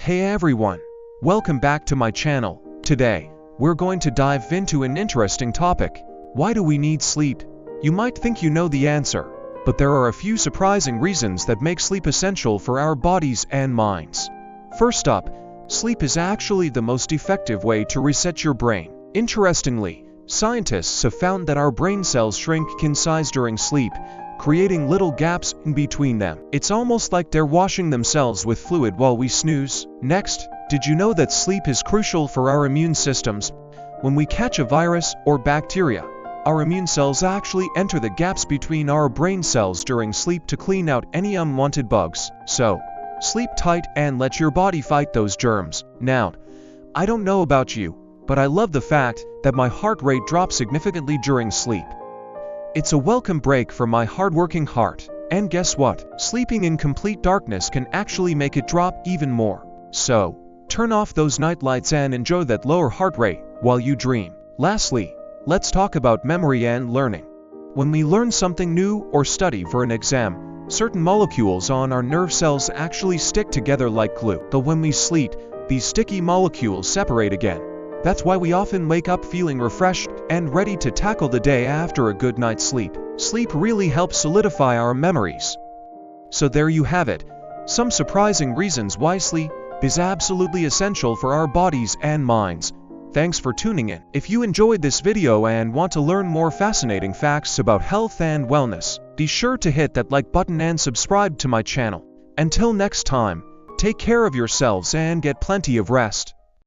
Hey everyone, welcome back to my channel. Today, we're going to dive into an interesting topic. Why do we need sleep? You might think you know the answer, but there are a few surprising reasons that make sleep essential for our bodies and minds. First up, sleep is actually the most effective way to reset your brain. Interestingly, scientists have found that our brain cells shrink in size during sleep, creating little gaps in between them. It's almost like they're washing themselves with fluid while we snooze. Next, did you know that sleep is crucial for our immune systems? When we catch a virus or bacteria, our immune cells actually enter the gaps between our brain cells during sleep to clean out any unwanted bugs. So, sleep tight and let your body fight those germs. Now, I don't know about you, but I love the fact that my heart rate drops significantly during sleep. It's a welcome break for my hardworking heart. And guess what? Sleeping in complete darkness can actually make it drop even more. So, turn off those night lights and enjoy that lower heart rate while you dream. Lastly, let's talk about memory and learning. When we learn something new or study for an exam, certain molecules on our nerve cells actually stick together like glue. But when we sleep, these sticky molecules separate again. That's why we often wake up feeling refreshed and ready to tackle the day after a good night's sleep. Sleep really helps solidify our memories. So there you have it, some surprising reasons why sleep is absolutely essential for our bodies and minds. Thanks for tuning in. If you enjoyed this video and want to learn more fascinating facts about health and wellness, be sure to hit that like button and subscribe to my channel. Until next time, take care of yourselves and get plenty of rest.